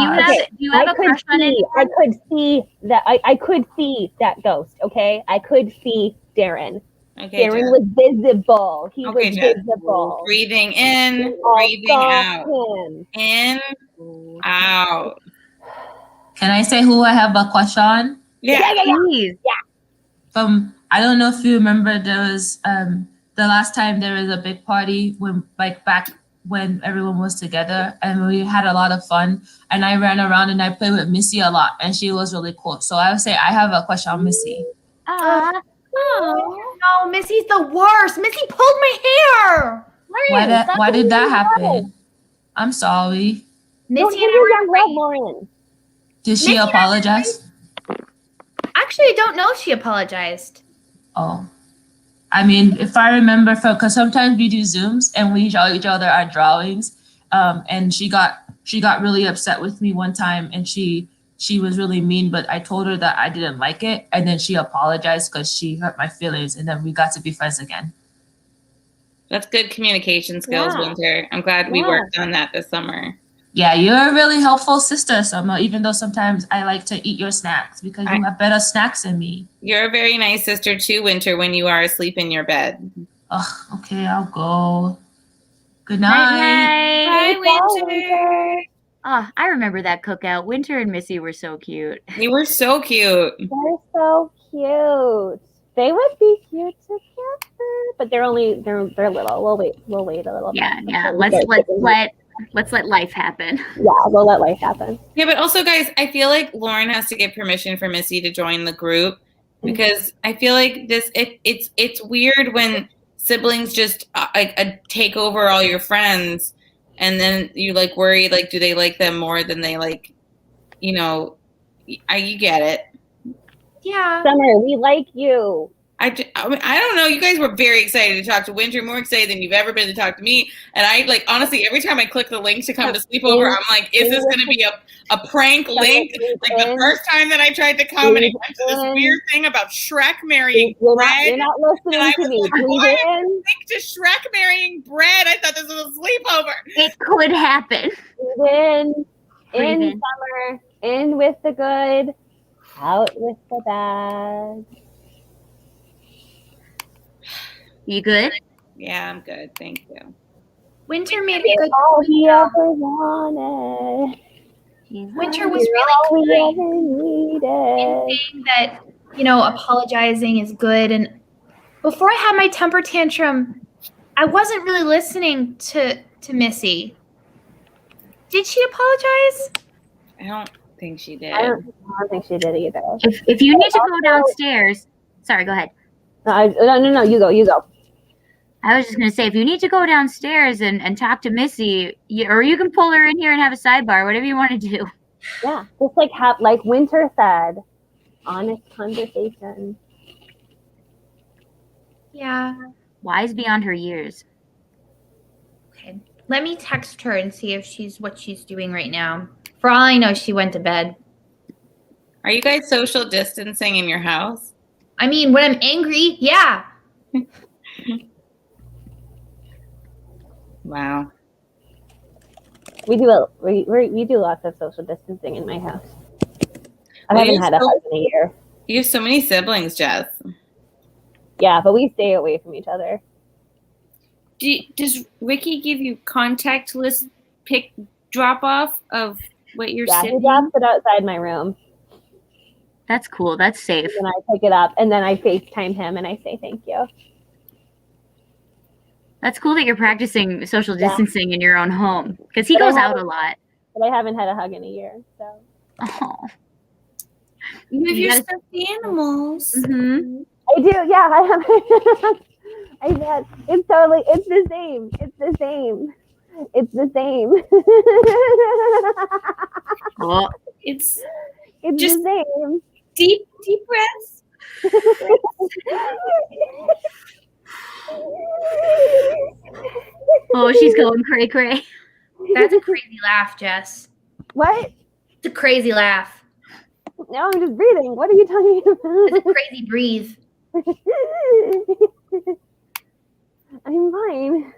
you have a crush on it? I could see that. I could see that ghost. Okay, I could see Darren. Okay, Darren Jess. was visible. He Okay, was Jess. visible. Breathing in, We all breathing saw out. him. In, Wow. Can I say who I have a crush on? Yeah. Please. I don't know if you remember, there was the last time there was a big party when back when everyone was together and we had a lot of fun, and I ran around and I played with Missy a lot and she was really cool. So I would say I have a crush on Missy. Aw. No, Missy's the worst. Missy pulled my hair. Why did that happen? I'm sorry. Don't Missy give and I your were young love, Lauren. Did she apologize? Actually, I don't know if she apologized. Oh. I mean, if I remember, because sometimes we do Zooms and we show each other our drawings, and she got really upset with me one time, and she was really mean, but I told her that I didn't like it, and then she apologized because she hurt my feelings, and then we got to be friends again. That's good communication skills, Yeah. Winter. I'm glad we worked on that this summer. Yeah, you're a really helpful sister, Summar, even though sometimes I like to eat your snacks because you have better snacks than me. You're a very nice sister too, Winter, when you are asleep in your bed. Oh, okay, I'll go. Good night. Bye, Winter. Oh, I remember that cookout. Winter and Missy were so cute. You were so cute. They're so cute. They would be cute together, but they're little. We'll wait a little bit. Yeah. Let's let life happen. Yeah, we'll let life happen. Yeah, but also, guys, I feel like Lauren has to get permission for Missy to join the group because I feel like it's weird when siblings just take over all your friends, and then you worry do they like them more than they you get it. Yeah. Summar, we like you. I don't know. You guys were very excited to talk to Winter, more excited than you've ever been to talk to me. And I honestly, every time I click the link to come to Sleepover, I'm like, is this going to be a prank link? Like the first time that I tried to come and it went to this weird thing about Shrek marrying bread. You're not listening to me. Why link to Shrek marrying bread? I thought this was a sleepover. It could happen. In Summar, in with the good, out with the bad. You good? Yeah, I'm good. Thank you. Winter made a good All he ever wanted. Winter was All really we kind ever in needed. saying that, apologizing is good. And before I had my temper tantrum, I wasn't really listening to Missy. Did she apologize? I don't think she did. I don't think she did either. If you need to go downstairs, sorry, go ahead. No, you go. I was just gonna say, if you need to go downstairs and talk to Missy, or you can pull her in here and have a sidebar, whatever you want to do. Yeah, just like Winter said, honest conversation. Yeah. Wise beyond her years. Okay. Let me text her and see if what she's doing right now. For all I know, she went to bed. Are you guys social distancing in your house? I mean, when I'm angry, yeah. Wow. We do lots of social distancing in my house. I haven't had a hug in a year. You have so many siblings, Jess. Yeah, but we stay away from each other. Does Ricky give you contact list drop off of what you're Yeah, sitting? he drops it outside my room. That's cool. That's safe. And I pick it up, and then I FaceTime him, and I say thank you. That's cool that you're practicing social distancing in your own home, because he goes out a lot. But I haven't had a hug in a year, so. Oh. You have You your gotta- stuffed animals. Mm-hmm. I do, yeah. I have. I bet it's the same. It's the same. Cool. It's It's the same. deep breaths. Oh, she's going cray cray. That's a crazy laugh, Jess. What? It's a crazy laugh. No, I'm just breathing. What are you talking It's a about? crazy breathe. I'm fine.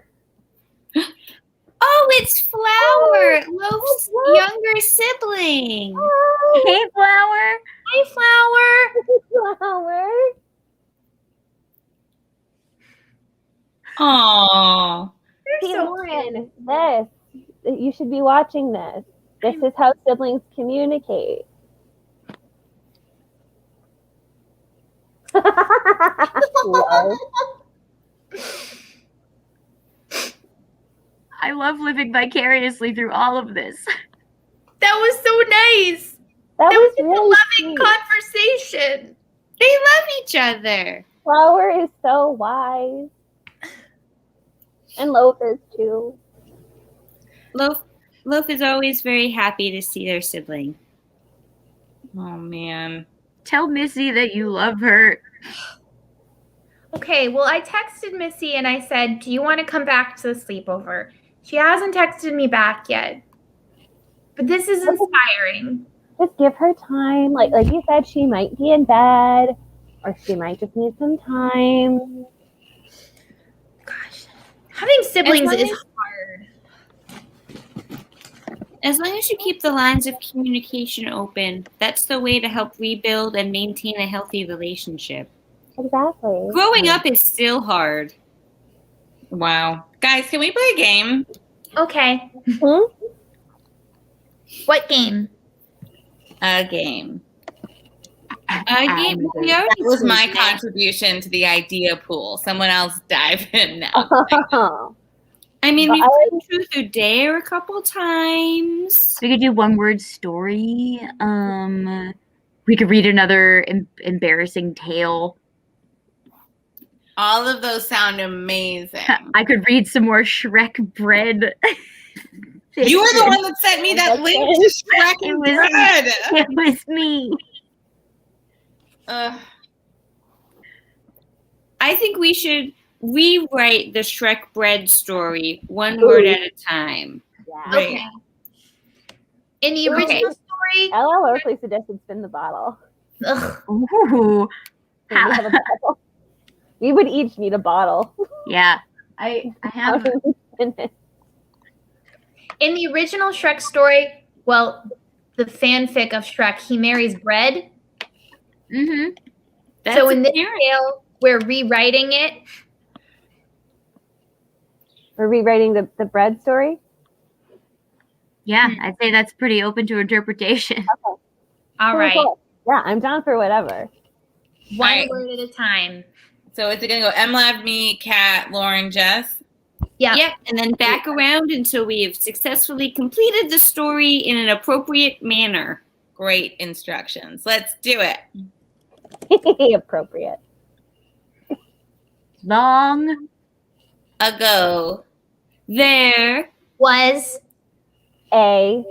Oh, it's Flower, Loaf's younger sibling. Hey, Flower. Hi, Flower. Flower. Aww. See, Lauren, this. You should be watching this. This is how siblings communicate. Lol. I love living vicariously through all of this. That was so nice. That That was was really a loving sweet. conversation. They love each other. Flower is so wise. And Loaf is too. Loaf is always very happy to see their sibling. Oh man. Tell Missy that you love her. Okay, well, I texted Missy and I said, do you want to come back to the sleepover? She hasn't texted me back yet. But this is inspiring. Just give her time. Like you said, she might be in bed, or she might just need some time. Gosh, having siblings As long is as- hard. As long as you keep the lines of communication open, that's the way to help rebuild and maintain a healthy relationship. Exactly. Growing up is still hard. Wow. Guys, can we play a game? Okay. Hmm? What game? A game. We already That was played my that. contribution to the idea pool. Someone else dive in now. I mean, But we've I played Truth or Dare a couple times. We could do one word story. We could read another embarrassing tale. All of those sound amazing. I could read some more Shrek bread. You were the one that sent me that link to Shrek It and was- Bread. It was me. Ugh. I think we should rewrite the Shrek bread story one word at a time. Yeah. Right. Okay. In the original story, LL Oakley suggested spin the bottle. ugh, Ooh. We have a bottle. We would each need a bottle. Yeah. I How have. do we spin it? in the original Shrek story, well, the fanfic of Shrek, he marries Bread. Mm-hmm. That's So in this apparent. tale, we're rewriting it. We're rewriting the bread story. Yeah, I'd say that's pretty open to interpretation. All Cool, right. cool. Yeah, I'm down for whatever. One Alright. word at a time. So is it gonna go MLab, me, Kat, Lauren, Jess? Yeah. Yep, and then back around until we have successfully completed the story in an appropriate manner. Great instructions. Let's do it. Appropriate. Long Ago. There. Was A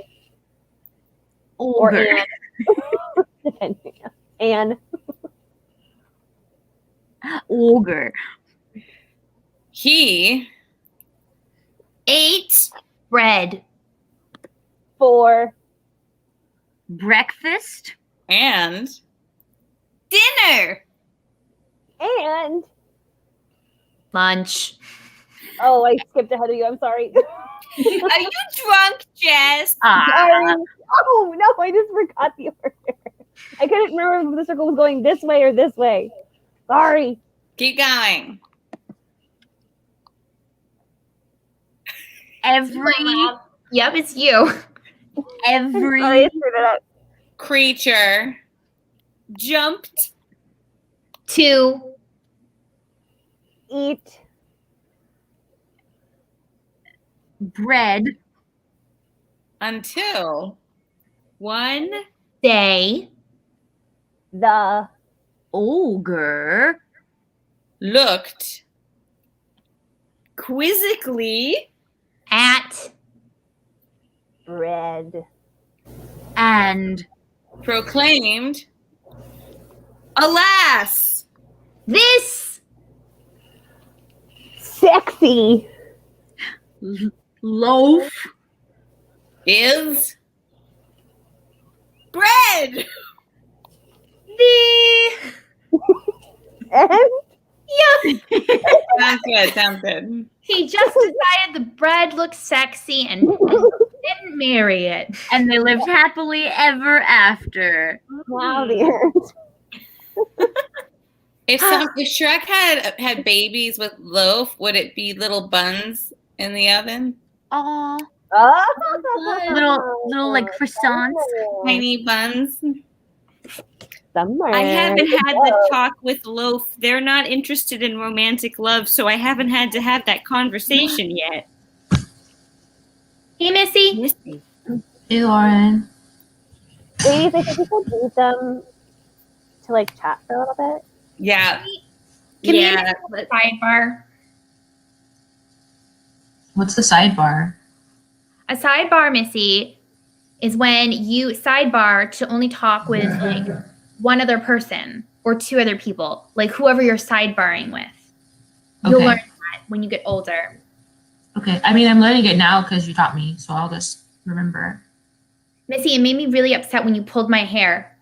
or ogre. and. Depending. And Ogre. He 8. bread. for Breakfast. and Dinner. and Lunch. oh, I skipped ahead of you. I'm sorry. Are you drunk, Jess? Ah, Oh no, I just forgot the order. I couldn't remember if the circle was going this way or this way. Sorry. keep going. every Yep, it's you. Sorry, every I screwed it up. Creature. Jumped. To Eat bread. Until 1. day. the Ogre. looked Quizzically. At bread. And proclaimed Alas. this. Sexy. loaf. is Bread. The. And sounds good. Sounds good. He just decided the bread looked sexy and didn't marry it. And they lived happily ever after. wow, the end. If Shrek had babies with loaf, would it be little buns in the oven? Aw. Little like croissants. Tiny buns. Summer. I haven't had the Whoa. talk with Loaf. They're not interested in romantic love, so I haven't had to have that conversation yet. Hey, Missy. Missy. Hey, Lauren. Ladies, I think we could leave them to like chat for a little bit. Yeah. Can Yeah, we have a sidebar? What's the sidebar? A sidebar, Missy, is when you sidebar to only talk with like one other person or two other people, like whoever you're sidebarring with. You'll Okay. learn that when you get older. Okay. I mean, I'm learning it now because you taught me, so I'll just remember. Missy, it made me really upset when you pulled my hair.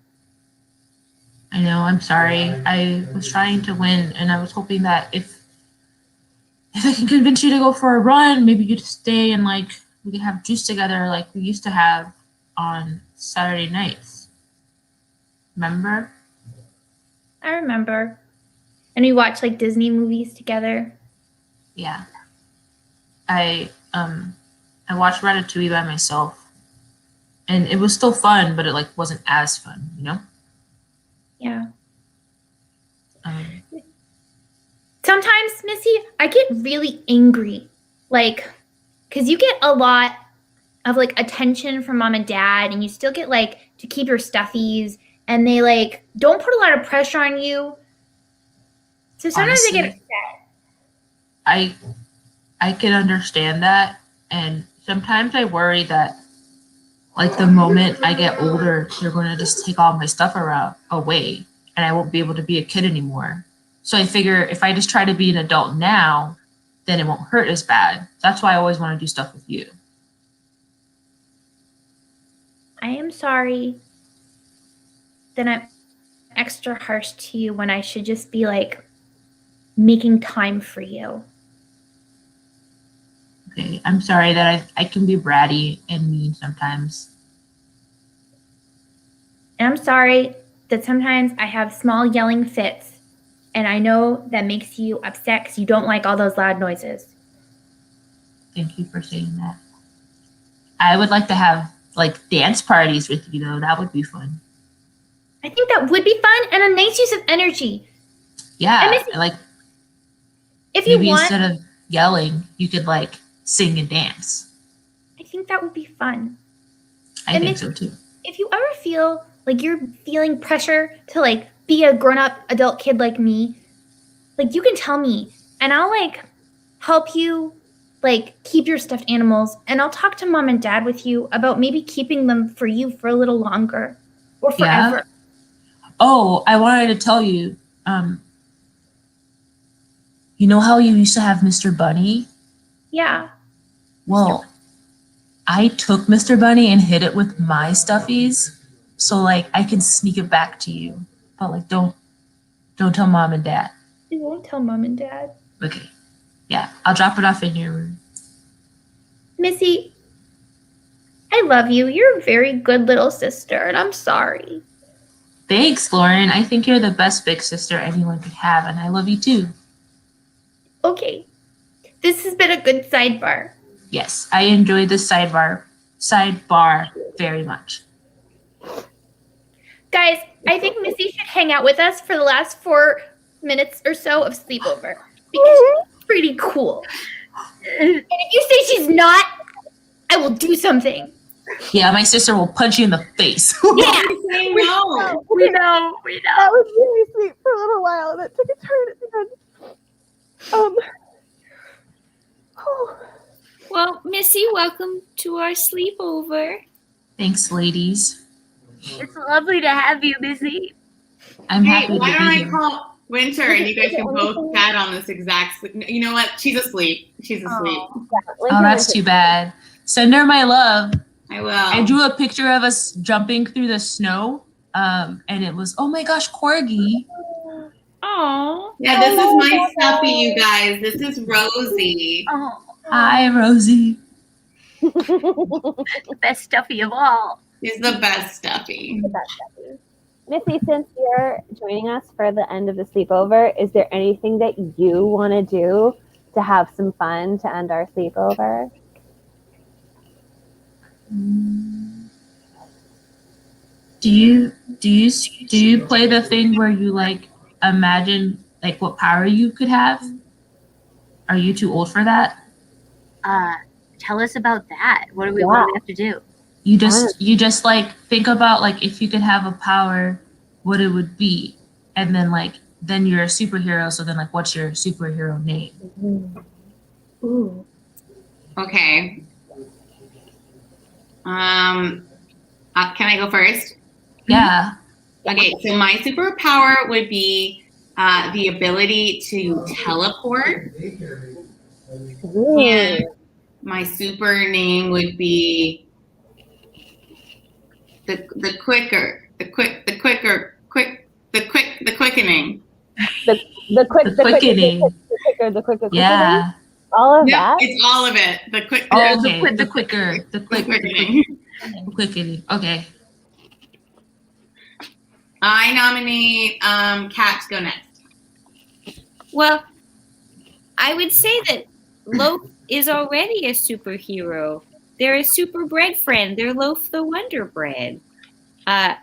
I know. I'm sorry. I was trying to win, and I was hoping that if I can convince you to go for a run, maybe you'd stay and like we could have juice together, like we used to have on Saturday nights. Remember? I remember. And we watched like Disney movies together. Yeah. I watched Ratatouille by myself, and it was still fun, but it like wasn't as fun, you know. Yeah. Um, Sometimes, Missy, I get really angry. Like, because you get a lot of like attention from mom and dad, and you still get like to keep your stuffies, and they like don't put a lot of pressure on you. So sometimes I get Honestly. upset. I can understand that, and sometimes I worry that like the moment I get older, they're going to just take all my stuff away, and I won't be able to be a kid anymore. So I figure if I just try to be an adult now, then it won't hurt as bad. That's why I always want to do stuff with you. I am sorry that I'm extra harsh to you when I should just be like making time for you. Okay, I'm sorry that I can be bratty and mean sometimes. And I'm sorry that sometimes I have small yelling fits. And I know that makes you upset because you don't like all those loud noises. Thank you for saying that. I would like to have like dance parties with you though. That would be fun. I think that would be fun and a nice use of energy. Yeah, And Missy, like If you maybe want, instead of yelling, you could like sing and dance. I think that would be fun. I And think Missy, so too. If you ever feel like you're feeling pressure to like be a grown-up adult kid like me, like you can tell me and I'll like help you like keep your stuffed animals, and I'll talk to mom and dad with you about maybe keeping them for you for a little longer or Yeah. forever. Oh, I wanted to tell you, you know how you used to have Mr. Bunny? Yeah. Well, I took Mr. Bunny and hid it with my stuffies, so like I can sneak it back to you. But like don't tell mom and dad. I won't tell mom and dad. Okay. Yeah, I'll drop it off in your room. Missy, I love you. You're a very good little sister, and I'm sorry. Thanks, Lauren. I think you're the best big sister anyone could have, and I love you too. Okay. This has been a good sidebar. Yes, I enjoyed this sidebar very much. Guys, I think Missy should hang out with us for the last 4 minutes or so of sleepover because she's pretty cool. And if you say she's not, I will do something. Yeah, my sister will punch you in the face. Yeah. Say no. We know. That was really sweet for a little while. That took a turn at the end. Well, Missy, welcome to our sleepover. Thanks, ladies. It's lovely to have you, Missy. I'm Hey, happy to why be don't I here. call Winter and you guys can both chat on this exact. You know what? She's asleep. She's asleep. Oh, that's too bad. Send her my love. I will. I drew a picture of us jumping through the snow, and it was, oh my gosh, Corgi. Aww. Yeah, this is my stuffy, you guys. This is Rosie. Oh, Hi, Rosie. the best stuffy of all. She's the best stuffy. Missy, since you're joining us for the end of the sleepover, is there anything that you want to do to have some fun to end our sleepover? Do you play the thing where you like imagine like what power you could have? Are you too old for that? Tell us about that. What do we have to do? You just like think about like if you could have a power, what it would be, and then you're a superhero. So then like, what's your superhero name? Ooh. Okay. Can I go first? Yeah. Okay, so my superpower would be the ability to teleport. And my super name would be the quickening. The quicker. Yeah. All of Yep, that. it's all of it. The quick. Oh, okay. The quickening. The Quickening. Okay. I nominate Kat to go next. Well, I would say that Loaf is already a superhero. They're a super bread friend. They're Loaf the Wonder Bread. And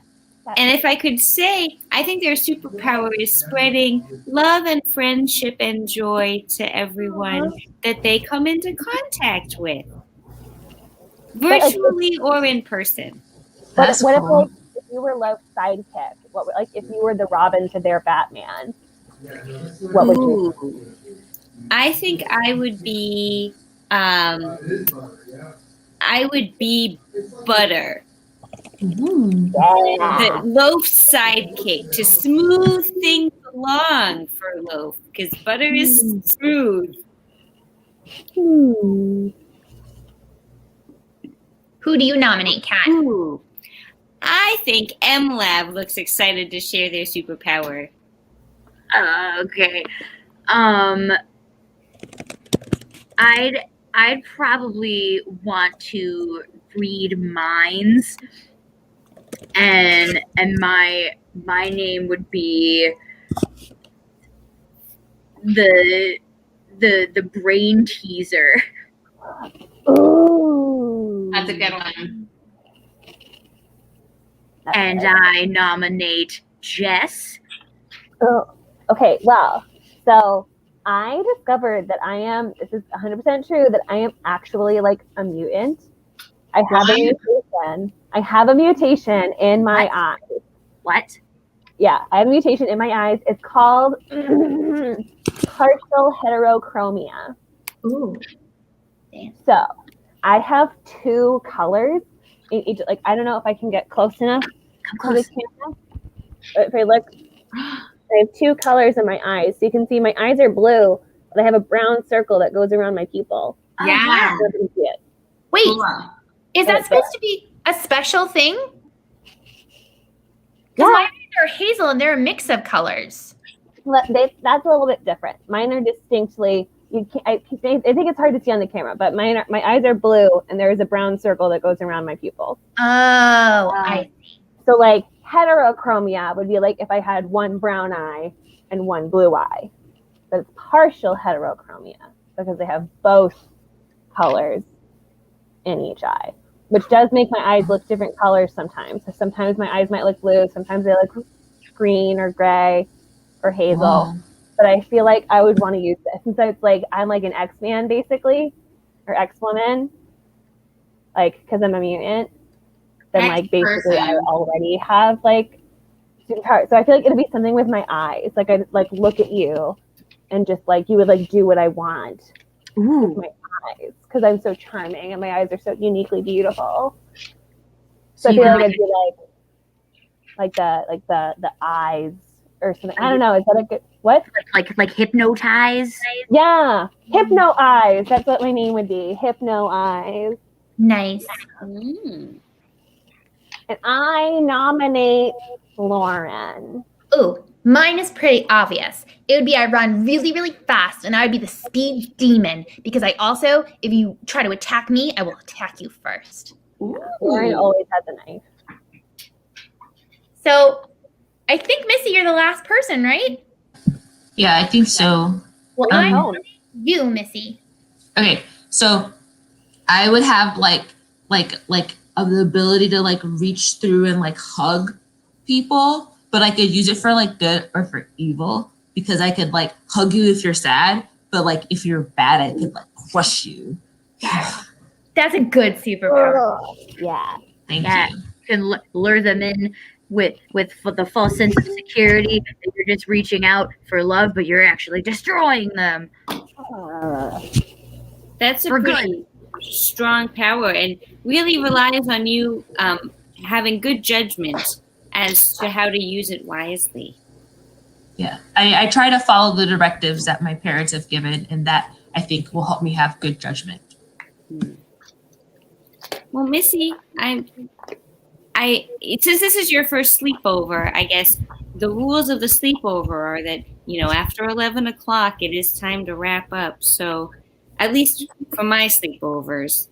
if I could say, I think their superpower is spreading love and friendship and joy to everyone that they come into contact with, virtually or in person. But That's what cool. if you were Loaf's sidekick? If you were the Robin to their Batman? What would you do? I think I would be Butter. The Loaf's sidekick to smooth things along for Loaf because Butter is smooth. Hmm. Who do you nominate, Kat? Ooh. I think MLab looks excited to share their superpower. Okay. I'd probably want to read minds, and my name would be the brain teaser. Ooh. That's a good one. And I nominate Jess. Oh, okay, well, so I discovered that this is 100% true, that I am actually like a mutant. I have a mutation in my eyes. What? Yeah, I have a mutation in my eyes. It's called partial heterochromia. Ooh. So I have two colors in each. Like, I don't know if I can get close enough to the camera. If I look, I have two colors in my eyes. So you can see my eyes are blue, but I have a brown circle that goes around my pupil. Yeah. So you can see it. Wait, Cool. is that supposed to be a special thing? Yeah. Because my eyes are hazel and they're a mix of colors. That's a little bit different. Mine are distinctly. I think it's hard to see on the camera, but my eyes are blue, and there is a brown circle that goes around my pupil. Oh, I see. So like heterochromia would be like if I had one brown eye and one blue eye, but it's partial heterochromia because they have both colors in each eye, which does make my eyes look different colors sometimes. So sometimes my eyes might look blue, sometimes they look green or gray or hazel. Wow. But I feel like I would want to use this since it's like I'm like an X-Man basically, or X-woman, like because I'm a mutant. Then like basically I already have like superpowers. So I feel like it'd be something with my eyes. Like I'd like look at you, and just like you would like do what I want with my eyes because I'm so charming and my eyes are so uniquely beautiful. So I feel like I'd be like the eyes or something. I don't know. Is that a good what? Like hypnotize? Yeah, Hypno Eyes. That's what my name would be. Hypno Eyes. Nice. Mm. And I nominate Lauren. Ooh, mine is pretty obvious. It would be I run really, really fast, and I would be the speed demon because I also, if you try to attack me, I will attack you first. Lauren always has a knife. So I think, Missy, you're the last person, right? Yeah, I think so. Well, I nominate you, Missy. Okay, so I would have like of the ability to like reach through and like hug people, but I could use it for like good or for evil, because I could like hug you if you're sad, but like if you're bad, I could like crush you. That's a good superpower. Yeah. Thank Yeah. you. You can lure them in with the false sense of security that you're just reaching out for love, but you're actually destroying them. That's a For good. pretty strong power, and really relies on you having good judgment as to how to use it wisely. Yeah, I try to follow the directives that my parents have given, and that I think will help me have good judgment. Well, Missy, since this is your first sleepover, I guess the rules of the sleepover are that, after 11 o'clock, it is time to wrap up. So, at least for my sleepovers.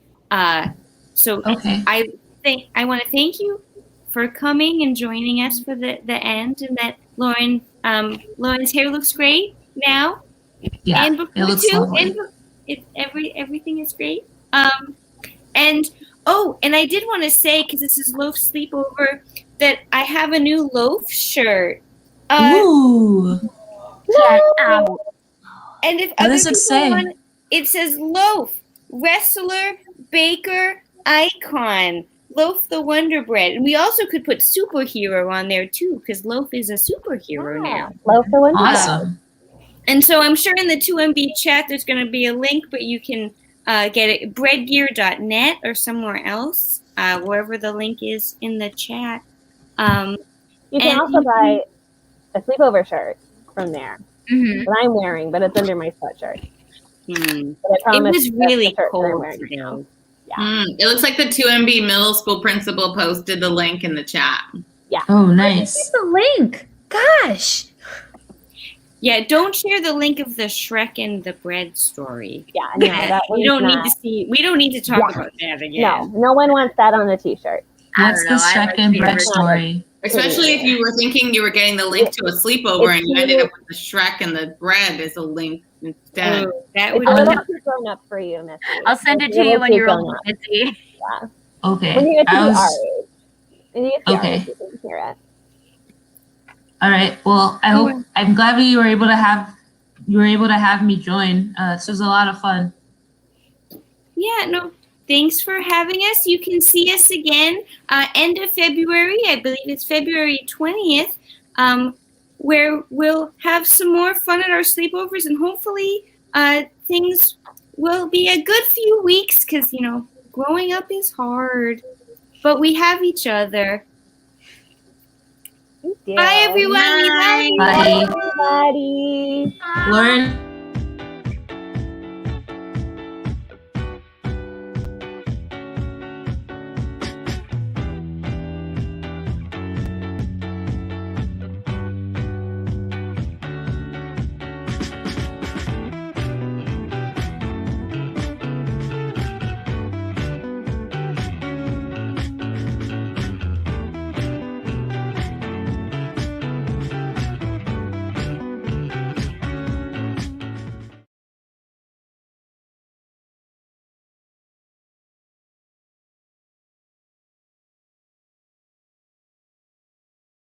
So Okay. I want to thank you for coming and joining us for the end, and that Lauren's hair looks great now. Yeah, And it before looks too, lovely. and everything is great. And I did want to say, because this is Loaf Sleepover, that I have a new Loaf shirt. Ooh. Get out. And if What other does it people say? want, it says Loaf, wrestler, baker, icon, Loaf the Wonder Bread. And we also could put superhero on there too, because Loaf is a superhero now. Loaf the Wonder Bread. Awesome. And so I'm sure in the 2MB chat there's going to be a link, but you can get it breadgear.net or somewhere else, wherever the link is in the chat. You can also buy a sleepover shirt from there that I'm wearing, but it's under my sweatshirt. But I It promise was that's really the shirt that I'm cold wearing today. now. Yeah. It looks like the 2MB middle school principal posted the link in the chat. Oh, nice. The link. Gosh. Yeah, don't share the link of the Shrek and the bread story. Yeah, no, that We one's don't not. need to see. We don't need to talk Yeah. about that again. No one wants that on the t-shirt. What's the Shrek and bread story? Especially if you were thinking you were getting the link to a sleepover and you ended up with the Shrek and the bread as a link instead. That It's would a little too grown up for you, Missy. I'll send it It's to a you little when too you're grown old, up. Missy. Okay. When you get to be I was- our age. When you get to be our Okay. age, you can hear it. All right. Well, I'm glad you were able to have me join. This was a lot of fun. Yeah, no, thanks for having us. You can see us again end of February. I believe it's February 20th, where we'll have some more fun at our sleepovers, and hopefully things will be a good few weeks, because, growing up is hard, but we have each other. Thank you. Bye, everyone. We love you. Bye. Everybody. Lauren,